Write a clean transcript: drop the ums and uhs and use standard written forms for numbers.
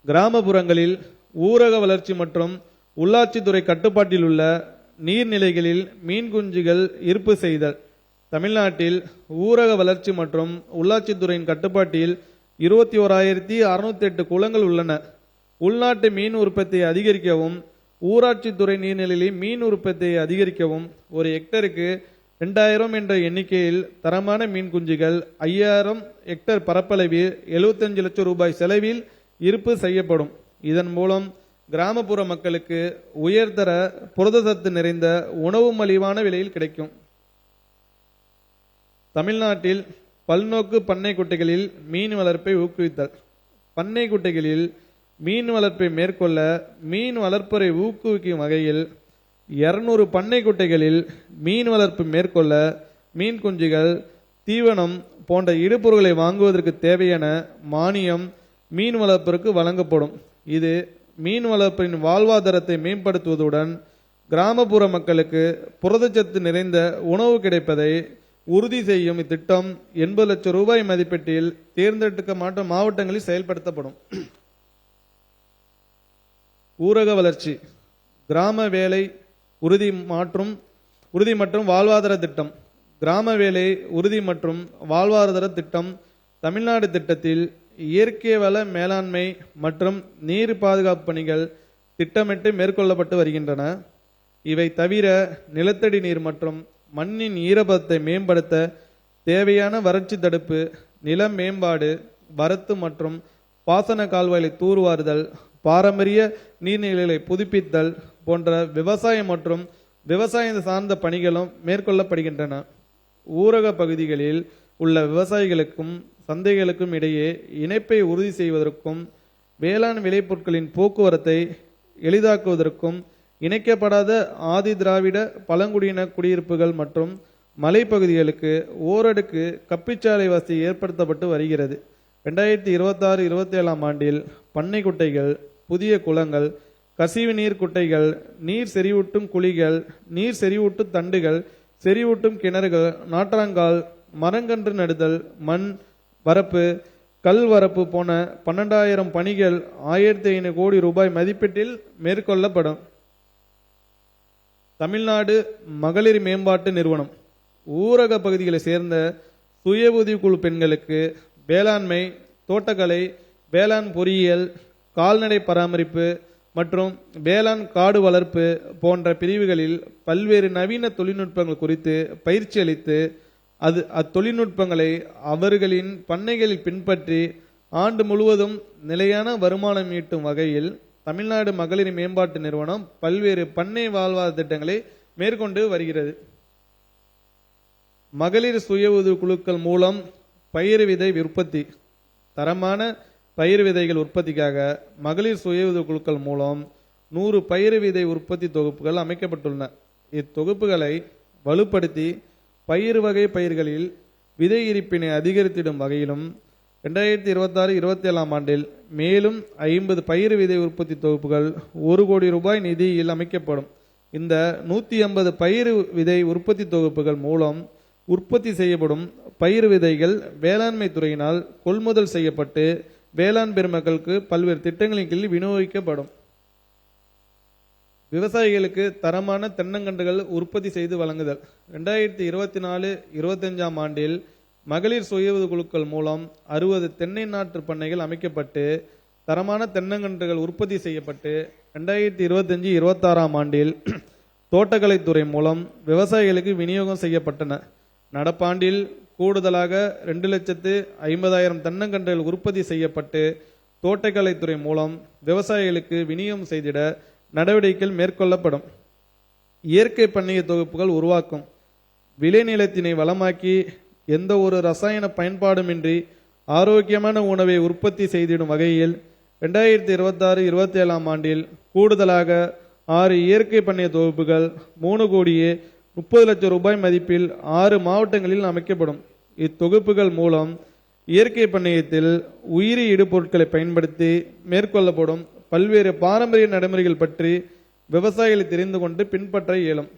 கிராமப்புறங்களில் ஊரக வளர்ச்சி மற்றும் உள்ளாட்சித்துறை கட்டுப்பாட்டில் உள்ள நீர்நிலைகளில் மீன் குஞ்சுகள் இருப்பு செய்தல். தமிழ்நாட்டில் ஊரக வளர்ச்சி மற்றும் உள்ளாட்சித்துறையின் கட்டுப்பாட்டில் 21,608 குளங்கள் உள்ளன. உள்நாட்டு மீன் உற்பத்தியை அதிகரிக்கவும் ஊராட்சித்துறை நீர்நிலைகளில் மீன் உற்பத்தியை அதிகரிக்கவும் ஒரு ஹெக்டருக்கு 2000 என்ற எண்ணிக்கையில் தரமான மீன் குஞ்சுகள் 5000 ஹெக்டர் பரப்பளவில் 75 லட்சம் ரூபாய் செலவில் இருப்பு செய்யப்படும். இதன் மூலம் கிராமப்புற மக்களுக்கு உயர்தர புரதசத்து நிறைந்த உணவு மலிவான விலையில் கிடைக்கும். தமிழ்நாட்டில் பல்நோக்கு பண்ணை குட்டைகளில் மீன் வளர்ப்பை ஊக்குவித்தல். பண்ணை குட்டைகளில் மீன் வளர்ப்பை மேற்கொள்ள மீன் வளர்ப்பரை ஊக்குவிக்கும் வகையில் 200 பண்ணை குட்டைகளில் மீன் வளர்ப்பு மேற்கொள்ள மீன் குஞ்சுகள், தீவனம் போன்ற இடுபொருட்களை வாங்குவதற்கு தேவையான மானியம் மீன் வளர்ப்பிற்கு வழங்கப்படும். இது மீன் வளர்ப்பின் வாழ்வாதாரத்தை மேம்படுத்துவதுடன் கிராமப்புற மக்களுக்கு புரதச்சத்து நிறைந்த உணவு கிடைப்பதை உறுதி செய்யும். இத்திட்டம் 80 லட்சம் ரூபாய் மதிப்பீட்டில் தேர்ந்தெடுக்கப்பட்ட மாவட்டங்களில் செயல்படுத்தப்படும். ஊரக வளர்ச்சி, கிராம வேலை உறுதி மற்றும் வாழ்வாதார திட்டம். கிராம வேலை உறுதி மற்றும் வாழ்வாதார திட்டம் தமிழ்நாடு திட்டத்தில் இயற்கை வள மேலாண்மை மற்றும் நீர் பாதுகாப்பு பணிகள் திட்டமிட்டு மேற்கொள்ளப்பட்டு வருகின்றன. இவை தவிர நிலத்தடி நீர் மற்றும் மண்ணின் ஈரப்பதத்தை மேம்படுத்த தேவையான வறட்சி தடுப்பு, நில மேம்பாடு, வரத்து மற்றும் பாசன கால்வாய்களை தூர்வாறுதல், பாரம்பரிய நீர்நிலைகளை புதுப்பித்தல் போன்ற விவசாயம் மற்றும் விவசாயம் சார்ந்த பணிகளும் மேற்கொள்ளப்படுகின்றன. ஊரக பகுதிகளில் உள்ள விவசாயிகளுக்கும் சந்தைகளுக்கும் இடையே இணைப்பை உறுதி செய்வதற்கும் வேளாண் விளைபொருட்களின் போக்குவரத்தை எளிதாக்குவதற்கும் இணைக்கப்படாத ஆதி திராவிட பழங்குடியின குடியிருப்புகள் மற்றும் மலைப்பகுதிகளுக்கு ஓரடுக்கு கப்பிச்சாலை வசதி ஏற்படுத்தப்பட்டு வருகிறது. 2026-27 ஆண்டில் பண்ணை குட்டைகள், புதிய குளங்கள், கசிவு நீர் குட்டைகள், நீர் செறிவூட்டும் குழிகள், நீர் செறிவூட்டும் தண்டுகள், செறிவூட்டும் கிணறுகள், நாற்றாங்கால், மரங்கன்று நடுதல், மண் வரப்பு, கல் வரப்பு போன 12,000 பணிகள் 1,500 கோடி ரூபாய் மதிப்பீட்டில் மேற்கொள்ளப்படும். தமிழ்நாடு மகளிர் மேம்பாட்டு நிறுவனம் ஊரக பகுதிகளை சேர்ந்த சுய உதவிக்குழு பெண்களுக்கு வேளாண்மை, தோட்டக்கலை, வேளாண் பொறியியல், கால்நடை பராமரிப்பு மற்றும் வேளாண் காடு வளர்ப்பு போன்ற பிரிவுகளில் பல்வேறு நவீன தொழில்நுட்பங்கள் குறித்து பயிற்சி அளித்து அத்தொழில்நுட்பங்களை அவர்களின் பண்ணைகளில் பின்பற்றி ஆண்டு முழுவதும் நிலையான வருமானம் ஈட்டும் வகையில் தமிழ்நாடு மகளிர் மேம்பாட்டு நிறுவனம் பல்வேறு பண்ணை வாழ்வாதார திட்டங்களை மேற்கொண்டு வருகிறது. மகளிர் சுய உதவி குழுக்கள் மூலம் பயிர் விதை உற்பத்தி. தரமான பயிர் விதைகள் உற்பத்திக்காக மகளிர் சுய உதவி குழுக்கள் மூலம் 100 பயிர் விதை உற்பத்தி தொகுப்புகள் அமைக்கப்பட்டுள்ளன. இத்தொகுப்புகளை வலுப்படுத்தி பயிர் வகை பயிர்களில் விதை இருப்பினை அதிகரித்திடும் வகையிலும் 2026-27 ஆண்டில் மேலும் 50 பயிர் விதை உற்பத்தி தொகுப்புகள் 1 கோடி ரூபாய் நிதியில் அமைக்கப்படும். இந்த 150 பயிர் விதை உற்பத்தி தொகுப்புகள் மூலம் உற்பத்தி செய்யப்படும் பயிர் விதைகள் வேளாண்மை துறையினால் கொள்முதல் செய்யப்பட்டு வேளாண் பெருமக்களுக்கு பல்வேறு திட்டங்களின் கீழ் விநியோகிக்கப்படும். விவசாயிகளுக்கு தரமான தென்னங்கன்றுகள் உற்பத்தி செய்து வழங்குதல். 2024-25 ஆண்டில் மகளிர் சுய உதவி குழுக்கள் மூலம் 60 தென்னை நாற்று பண்ணைகள் அமைக்கப்பட்டு தரமான தென்னங்கன்றுகள் உற்பத்தி செய்யப்பட்டு 2025-26 ஆண்டில் தோட்டக்கலைத்துறை மூலம் விவசாயிகளுக்கு விநியோகம் செய்யப்பட்டன. நடப்பாண்டில் கூடுதலாக 2,50,000 தென்னங்கன்றுகள் உற்பத்தி செய்யப்பட்டு தோட்டக்கலைத்துறை மூலம் விவசாயிகளுக்கு விநியோகம் செய்திட நடவடிக்கைகள் மேற்கொள்ளப்படும். இயற்கை பண்ணைய தொகுப்புகள் உருவாக்கும். விளைநிலத்தினை வளமாக்கி எந்த ஒரு ரசாயன பயன்பாடுமின்றி ஆரோக்கியமான உணவை உற்பத்தி செய்திடும் வகையில் 2026-27 ஆண்டில் கூடுதலாக 6 இயற்கை பண்ணைய தொகுப்புகள் 3,30 லட்சம் ரூபாய் மதிப்பில் 6 மாவட்டங்களில் அமைக்கப்படும். இத்தொகுப்புகள் மூலம் இயற்கை பண்ணையத்தில் உயிரி இடுபொருட்களை பயன்படுத்தி மேற்கொள்ளப்படும் பல்வேறு பாரம்பரிய நடைமுறைகள் பற்றி விவசாயிகளை தெரிந்து கொண்டு பின்பற்ற இயலும்.